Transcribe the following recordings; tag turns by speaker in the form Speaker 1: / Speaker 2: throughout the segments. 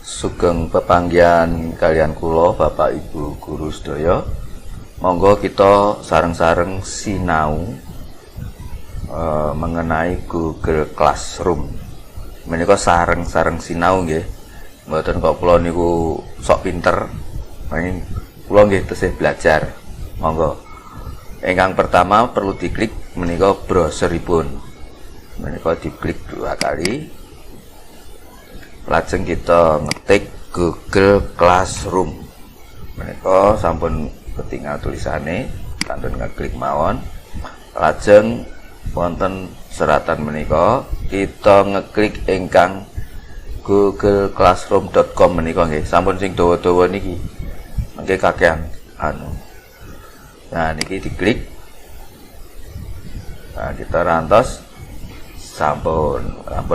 Speaker 1: Sugeng pepanggihan kalian kula Bapak Ibu guru sedaya. Monggo kita sareng-sareng sinau mengenai Google Classroom. Menika sareng-sareng sinau nggih. Mboten kok kula niku sok pinter. Nanging kula nggih tesih belajar. Monggo. Ingkang pertama perlu diklik menika browseripun. Menika diklik 2 kali. Lajeng kita ngetik Google Classroom. Menika sampun ketinggal tulisane, kantun ngeklik mawon. Lajeng wonten seratan menika kita ngeklik ingkang googleclassroom.com menika nggih. Sampun sing dawa-dawa niki. Mengke kakehan Nah, niki diklik. Nah, kita rantos sampun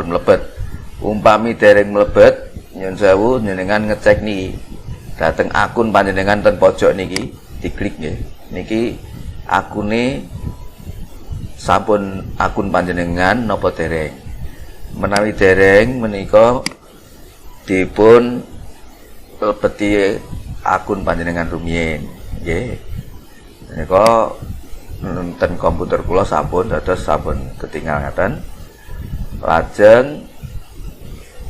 Speaker 1: mlebet. Umpami dereng mlebet, nyun sewu njenengan ngecek niki. Dateng akun panjenengan ten pojok niki, diklik nggih. Niki akune sampun akun panjenengan napa dereng. Menawi dereng menika dipun lebeti akun panjenengan rumiyin, nggih. Menika ten komputer kula sampun dados sampun ketinggal ngaten. Lajeng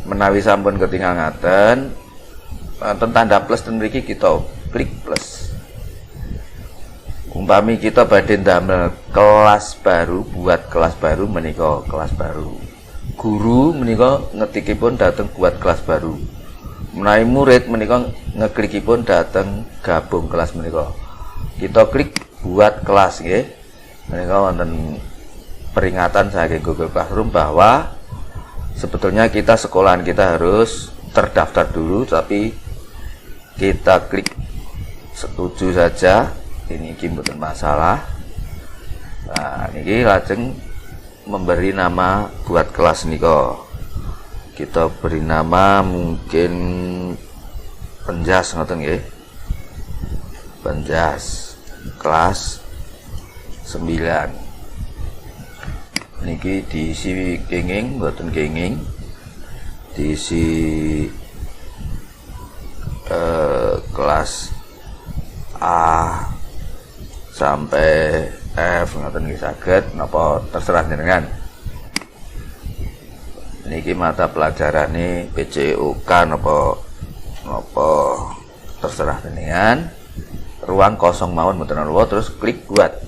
Speaker 1: menawi sampun ketinggal ngaten, wonten tanda plus ten mriki kita klik plus. Umpami kita badhe ndamel kelas baru, buat kelas baru menika kelas baru. Guru menika ngetikipun dateng buat kelas baru. Menawi murid menika ngeklikipun dateng gabung kelas menika. Kita klik buat kelas nggih. Menika wonten peringatan saking Google Classroom bahwa sebetulnya sekolahan kita harus terdaftar dulu, tapi kita klik setuju saja. Ini mboten masalah. Nah, niki lajeng memberi nama buat kelas niko. Kita beri nama mungkin Penjas ngoten nggih. Penjas kelas 9. Niki diisi kenging, mboten kenging, diisi kelas A sampai F ngoten nggih saged napa terserah jenengan. Niki mata pelajarane PCOK napa terserah jenengan. Ruang kosong mawon mboten ana terus klik buat.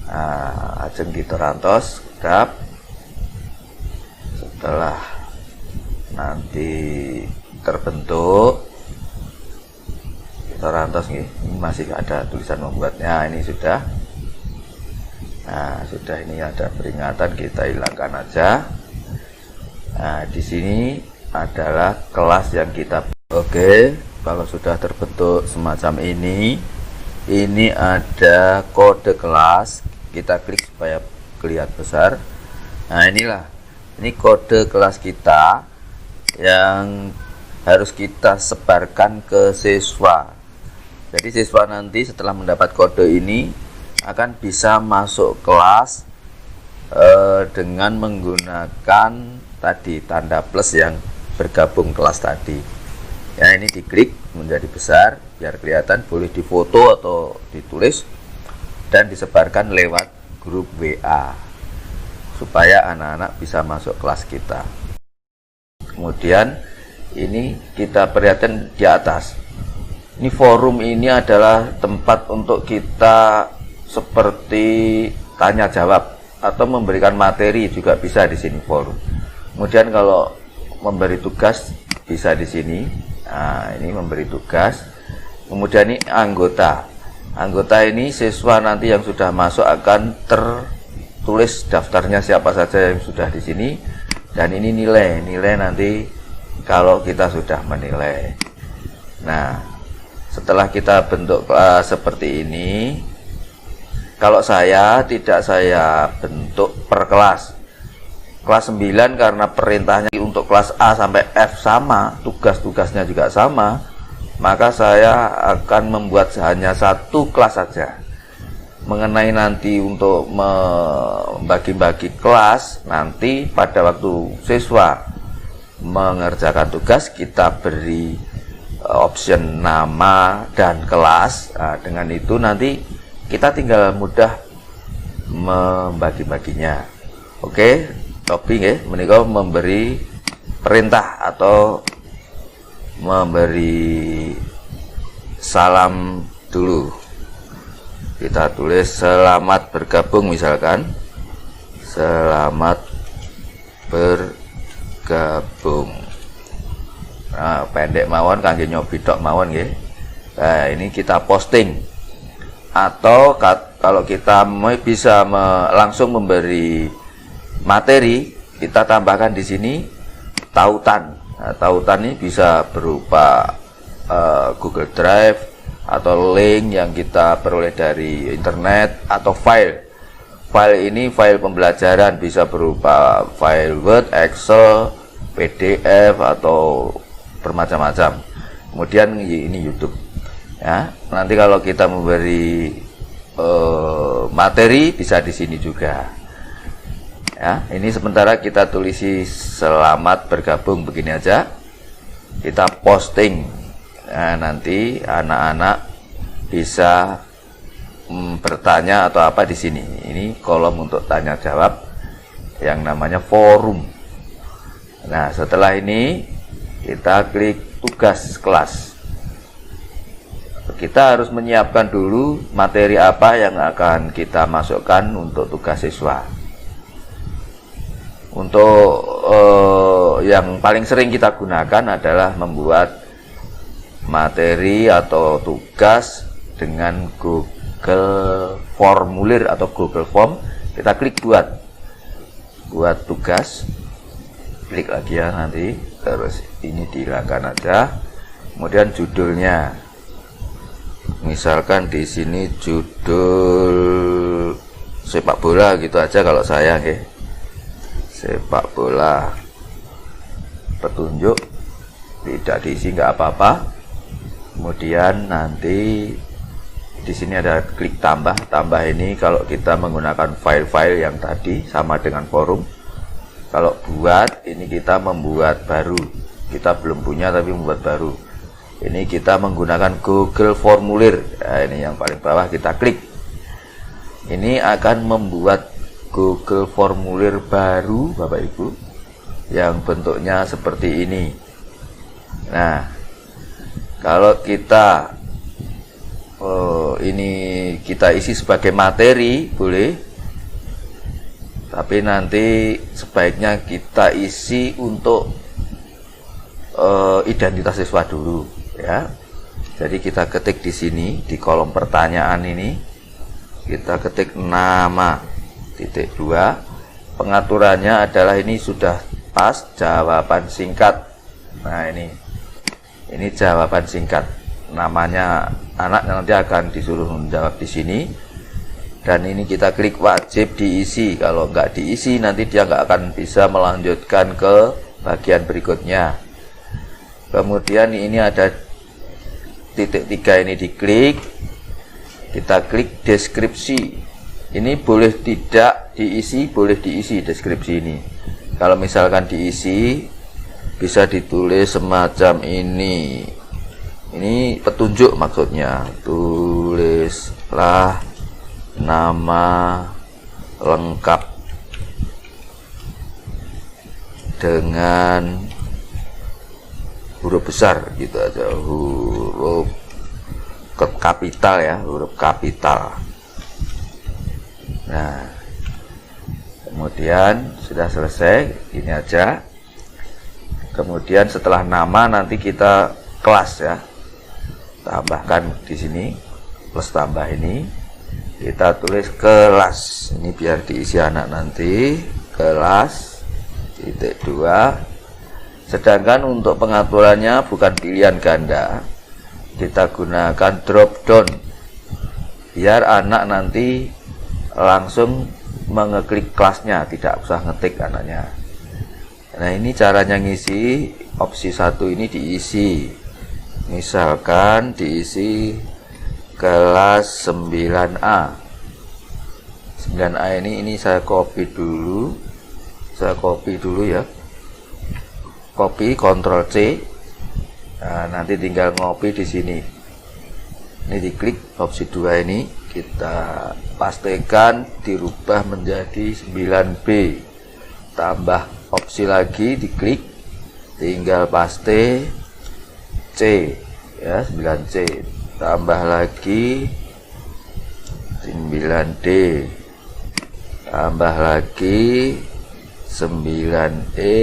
Speaker 1: Nah, ajeng kita rantos gap. Setelah nanti terbentuk kita rantos nih. Ini masih ada tulisan membuatnya, ini sudah. Nah, sudah, ini ada peringatan, kita hilangkan aja. Nah, di sini adalah kelas yang kita. Oke, kalau sudah terbentuk semacam ini ada kode kelas. Kita klik supaya kelihatan besar. Nah, ini kode kelas kita yang harus kita sebarkan ke siswa. Jadi siswa nanti setelah mendapat kode ini akan bisa masuk kelas dengan menggunakan tadi tanda plus yang bergabung kelas tadi. Ya, ini diklik menjadi besar biar kelihatan, boleh difoto atau ditulis dan disebarkan lewat grup WA supaya anak-anak bisa masuk kelas kita. Kemudian ini kita perhatikan di atas. Ini forum ini adalah tempat untuk kita seperti tanya jawab atau memberikan materi juga bisa di sini forum. Kemudian kalau memberi tugas bisa di sini. Nah, ini memberi tugas. Kemudian ini anggota. Anggota ini siswa nanti yang sudah masuk akan tertulis daftarnya siapa saja yang sudah di sini, dan ini nilai nanti kalau kita sudah menilai. Nah, setelah kita bentuk kelas seperti ini, kalau tidak saya bentuk per kelas. Kelas 9 karena perintahnya untuk kelas A sampai F sama, tugas-tugasnya juga sama, maka saya akan membuat hanya satu kelas saja. Mengenai nanti untuk membagi-bagi kelas, nanti pada waktu siswa mengerjakan tugas, kita beri option nama dan kelas. Nah, dengan itu nanti kita tinggal mudah membagi-baginya. Oke, copy ya, menika memberi perintah atau memberi salam dulu. Kita tulis selamat bergabung misalkan. Selamat bergabung. Nah, pendek mawon kangge nyobi tok mawon nggih. Nah, ini kita posting. Atau kalau kita bisa langsung memberi materi, kita tambahkan di sini tautan. Nah, tautan ini bisa berupa Google Drive atau link yang kita peroleh dari internet atau file. File ini file pembelajaran, bisa berupa file Word, Excel, PDF atau bermacam-macam. Kemudian ini YouTube. Ya, nanti kalau kita memberi materi bisa di sini juga. Ya, ini sementara kita tulisi selamat bergabung begini aja. Kita posting. Nah, nanti anak-anak bisa bertanya atau apa di sini. Ini kolom untuk tanya jawab yang namanya forum. Nah, setelah ini kita klik tugas kelas. Kita harus menyiapkan dulu materi apa yang akan kita masukkan untuk tugas siswa. Untuk yang paling sering kita gunakan adalah membuat materi atau tugas dengan Google Formulir atau Google Form. Kita klik buat tugas, klik lagi ya nanti, terus ini dihilangkan aja. Kemudian judulnya, misalkan di sini judul sepak bola gitu aja kalau saya, okay. Sepak bola, petunjuk, tidak diisi nggak apa-apa. Kemudian nanti di sini ada klik tambah. Tambah ini kalau kita menggunakan file-file yang tadi sama dengan forum. Kalau buat ini kita membuat baru. Kita belum punya tapi membuat baru. Ini kita menggunakan Google Formulir. Nah, ini yang paling bawah kita klik. Ini akan membuat Google Formulir baru, Bapak Ibu, yang bentuknya seperti ini. Nah, kalau kita ini kita isi sebagai materi boleh, tapi nanti sebaiknya kita isi untuk identitas siswa dulu ya. Jadi kita ketik di sini di kolom pertanyaan ini, kita ketik nama titik 2. Pengaturannya adalah ini sudah pas, jawaban singkat. Nah, ini jawaban singkat. Namanya anak nanti akan disuruh menjawab di sini. Dan ini kita klik wajib diisi. Kalau nggak diisi nanti dia nggak akan bisa melanjutkan ke bagian berikutnya. Kemudian ini ada titik 3 ini diklik. Kita klik deskripsi. Ini boleh tidak diisi, boleh diisi deskripsi ini. Kalau misalkan diisi, bisa ditulis semacam ini. Ini petunjuk maksudnya. Tulislah nama lengkap dengan huruf besar gitu aja, huruf kapital ya, huruf kapital. Nah, kemudian sudah selesai, ini aja. Kemudian setelah nama nanti kita kelas ya, tambahkan di sini plus tambah ini, kita tulis kelas. Ini biar diisi anak nanti, kelas titik 2. Sedangkan untuk pengaturannya bukan pilihan ganda, kita gunakan drop down biar anak nanti langsung mengeklik kelasnya, tidak usah ngetik anaknya. Nah, ini caranya ngisi. Opsi 1 ini diisi, misalkan diisi kelas 9A. 9A ini saya copy dulu ya, copy, Ctrl C. Nah, nanti tinggal ngopi di sini. Ini diklik opsi 2 ini, kita pastikan dirubah menjadi 9B. Tambah opsi lagi, diklik, tinggal paste C ya, 9C. Tambah lagi 9D. Tambah lagi 9E.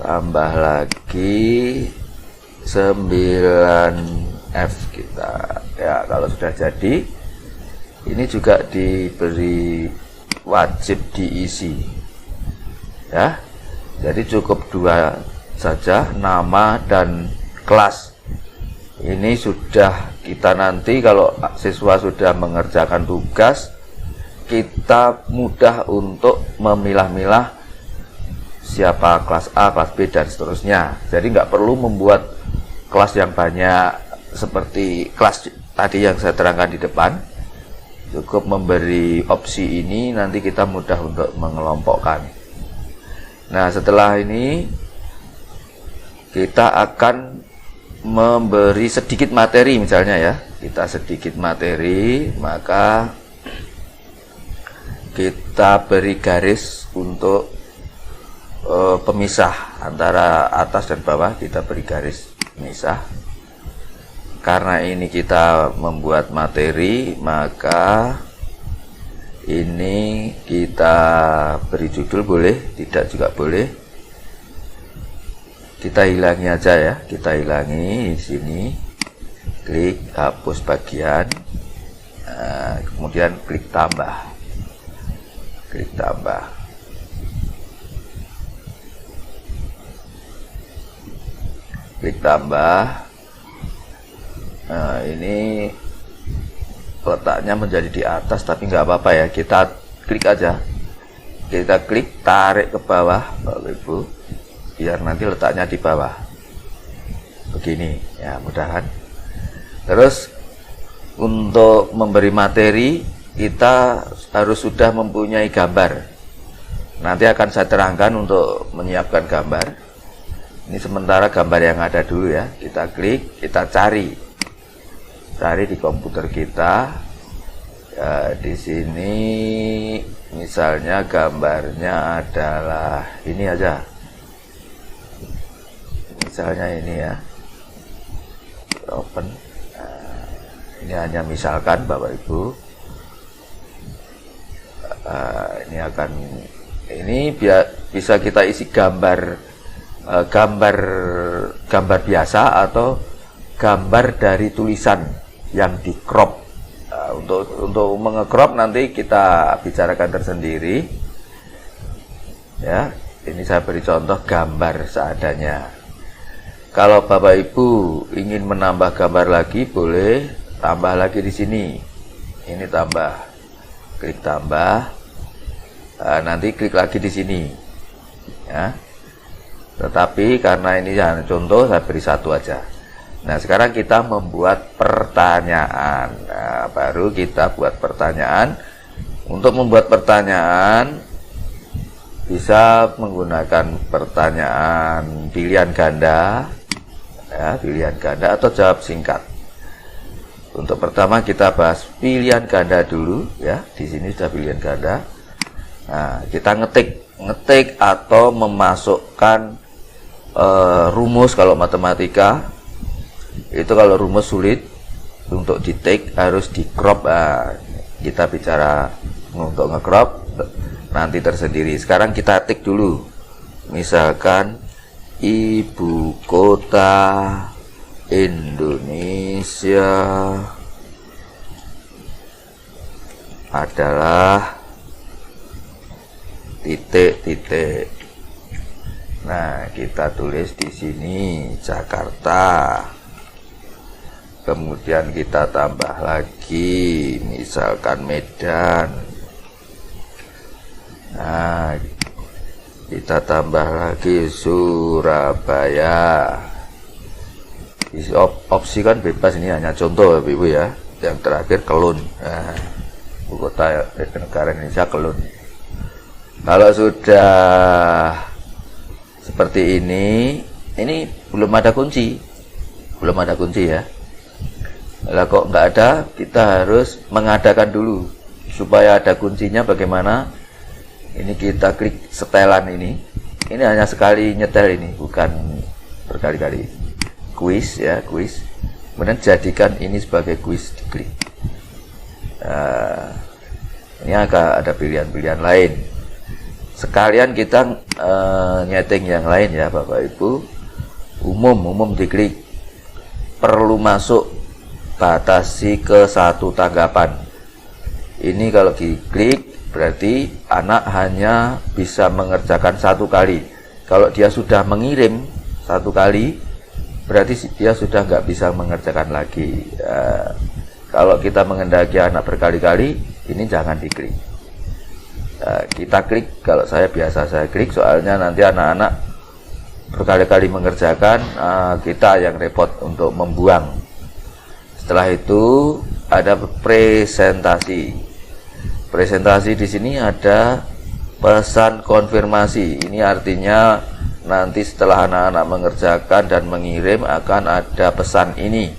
Speaker 1: Tambah lagi 9F kita ya. Kalau sudah jadi, ini juga diberi wajib diisi ya. Jadi cukup 2 saja, nama dan kelas. Ini sudah kita nanti kalau siswa sudah mengerjakan tugas, kita mudah untuk memilah-milah siapa kelas A, kelas B, dan seterusnya. Jadi nggak perlu membuat kelas yang banyak seperti kelas tadi yang saya terangkan di depan. Cukup memberi opsi ini, nanti kita mudah untuk mengelompokkan. Nah, setelah ini kita akan memberi sedikit materi misalnya ya. Kita sedikit materi, maka kita beri garis untuk pemisah antara atas dan bawah. Kita beri garis pemisah. Karena ini kita membuat materi, maka ini kita beri judul, boleh, tidak juga boleh. Kita hilangi aja ya, kita hilangi di sini. Klik hapus bagian. Nah, kemudian klik tambah. Klik tambah. Klik tambah. Nah, ini letaknya menjadi di atas, tapi nggak apa-apa ya, kita klik aja. Kita klik, tarik ke bawah Bapak Ibu, biar nanti letaknya di bawah begini ya, mudahan. Terus untuk memberi materi, kita harus sudah mempunyai gambar. Nanti akan saya terangkan untuk menyiapkan gambar. Ini sementara gambar yang ada dulu ya. Kita klik, kita cari di komputer kita ya. Di sini misalnya gambarnya adalah ini aja, misalnya ini ya, open. Nah, ini hanya misalkan Bapak Ibu. Ini bisa kita isi gambar biasa atau gambar dari tulisan yang di crop. Untuk mengecrop nanti kita bicarakan tersendiri ya. Ini saya beri contoh gambar seadanya. Kalau Bapak Ibu ingin menambah gambar lagi, boleh tambah lagi di sini. Ini tambah, klik tambah. Nanti klik lagi di sini ya. Tetapi karena ini hanya contoh, saya beri satu aja. Nah, sekarang kita membuat pertanyaan. Nah, baru kita buat pertanyaan. Untuk membuat pertanyaan bisa menggunakan pertanyaan pilihan ganda ya, pilihan ganda atau jawab singkat. Untuk pertama kita bahas pilihan ganda dulu ya. Di sini sudah pilihan ganda. Nah, kita ngetik atau memasukkan rumus. Kalau matematika itu, kalau rumus sulit untuk di take harus di crop. Nah, kita bicara untuk nge-crop nanti tersendiri. Sekarang kita tik dulu, misalkan ibu kota Indonesia adalah titik-titik. Nah, kita tulis di sini Jakarta. Kemudian kita tambah lagi misalkan Medan. Nah, kita tambah lagi Surabaya. Opsi kan bebas, ini hanya contoh Ibu ya. Yang terakhir Kelun. Nah, ibu kota negara Indonesia Kelun. Kalau sudah seperti ini belum ada kunci ya. Lah kok nggak ada, kita harus mengadakan dulu supaya ada kuncinya. Bagaimana? Ini kita klik setelan ini hanya sekali nyetel, ini bukan berkali-kali. Kuis ya, kuis. Kemudian jadikan ini sebagai kuis, diklik. Ini agak ada pilihan-pilihan lain. Sekalian kita nyeting yang lain ya Bapak Ibu. Umum diklik. Perlu masuk, batasi ke 1 tanggapan. Ini kalau diklik berarti anak hanya bisa mengerjakan 1 kali. Kalau dia sudah mengirim 1 kali, berarti dia sudah nggak bisa mengerjakan lagi. Kalau kita mengendaki anak berkali-kali, ini jangan diklik. Kita klik, kalau saya klik, soalnya nanti anak-anak berkali-kali mengerjakan, kita yang repot untuk membuang. Setelah itu ada presentasi. Presentasi di sini ada pesan konfirmasi. Ini artinya nanti setelah anak-anak mengerjakan dan mengirim akan ada pesan ini.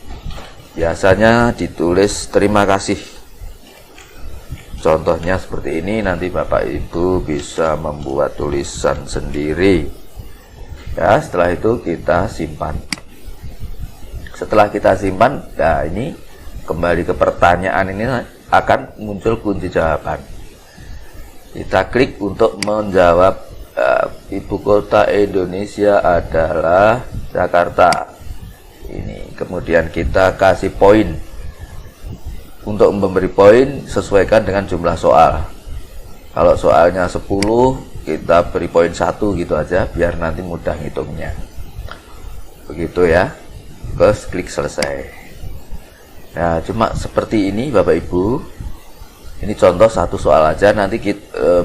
Speaker 1: Biasanya ditulis terima kasih. Contohnya seperti ini, nanti Bapak Ibu bisa membuat tulisan sendiri. Ya, setelah itu kita simpan. Setelah kita simpan, nah ini kembali ke pertanyaan, ini akan muncul kunci jawaban. Kita klik untuk menjawab. Ibu kota Indonesia adalah Jakarta. Ini kemudian kita kasih poin. Untuk memberi poin sesuaikan dengan jumlah soal. Kalau soalnya 10, kita beri poin 1 gitu aja, biar nanti mudah ngitungnya. Begitu ya. Terus klik selesai. Nah, cuma seperti ini Bapak Ibu. Ini contoh 1 soal aja. Nanti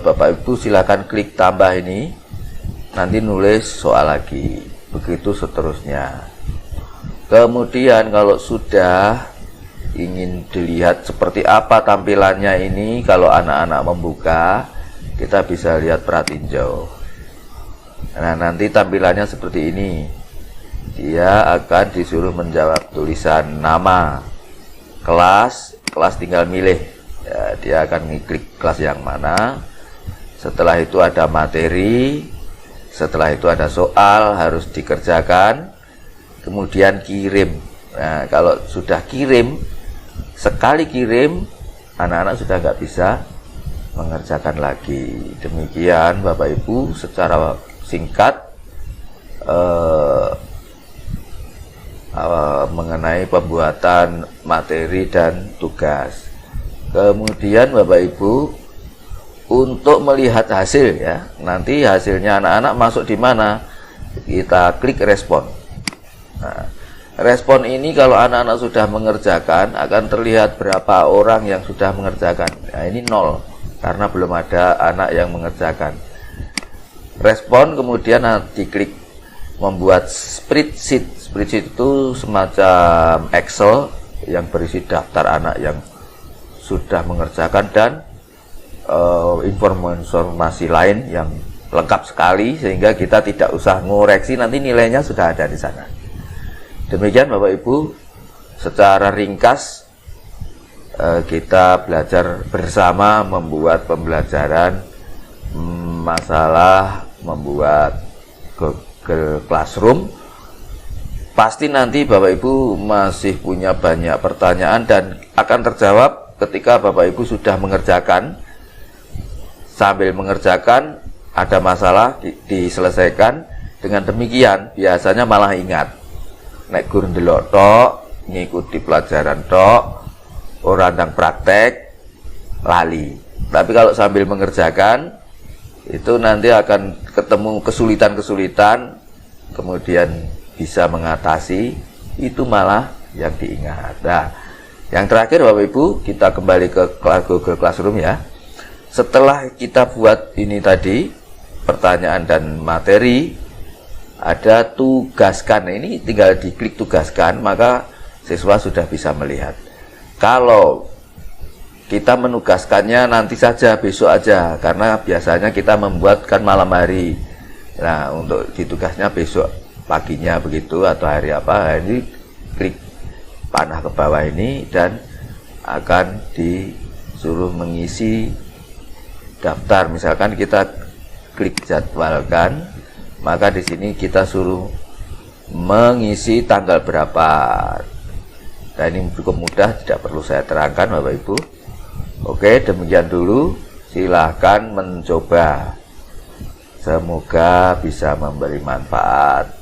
Speaker 1: Bapak Ibu silakan klik tambah ini. Nanti nulis soal lagi. Begitu seterusnya. Kemudian kalau sudah ingin dilihat seperti apa tampilannya ini, kalau anak-anak membuka, kita bisa lihat pratinjau. Nah, nanti tampilannya seperti ini. Dia akan disuruh menjawab tulisan nama, kelas tinggal milih ya, dia akan ngeklik kelas yang mana. Setelah itu ada materi, setelah itu ada soal harus dikerjakan, kemudian kirim. Nah, kalau sudah kirim, sekali kirim, anak-anak sudah nggak bisa mengerjakan lagi. Demikian Bapak Ibu secara singkat mengenai pembuatan materi dan tugas. Kemudian Bapak Ibu untuk melihat hasil ya, nanti hasilnya anak-anak masuk di mana, kita klik respon. Nah, respon ini kalau anak-anak sudah mengerjakan akan terlihat berapa orang yang sudah mengerjakan. Nah, ini 0 karena belum ada anak yang mengerjakan. Respon kemudian diklik membuat spreadsheet. Spreadsheet itu semacam Excel yang berisi daftar anak yang sudah mengerjakan dan informasi lain yang lengkap sekali, sehingga kita tidak usah ngoreksi, nanti nilainya sudah ada di sana. Demikian Bapak Ibu, secara ringkas kita belajar bersama membuat pembelajaran masalah membuat Google Classroom. Pasti nanti Bapak Ibu masih punya banyak pertanyaan dan akan terjawab ketika Bapak Ibu sudah mengerjakan. Sambil mengerjakan ada masalah diselesaikan. Dengan demikian biasanya malah ingat. Nek gur ndelok tok, ngikuti pelajaran tok, ora ndang praktek, lali. Tapi kalau sambil mengerjakan, itu nanti akan ketemu kesulitan-kesulitan, kemudian bisa mengatasi, itu malah yang diingat. Nah, yang terakhir Bapak Ibu, kita kembali ke Google Classroom ya. Setelah kita buat ini tadi, pertanyaan dan materi, ada tugaskan. Ini tinggal diklik tugaskan, maka siswa sudah bisa melihat. Kalau kita menugaskannya nanti saja, besok aja, karena biasanya kita membuatkan malam hari. Nah, untuk di tugasnya besok paginya begitu atau hari apa, ini klik panah ke bawah ini dan akan disuruh mengisi daftar. Misalkan kita klik jadwalkan, maka di sini kita suruh mengisi tanggal berapa. Nah, ini cukup mudah, tidak perlu saya terangkan Bapak Ibu. Oke, demikian dulu. Silahkan mencoba. Semoga bisa memberi manfaat.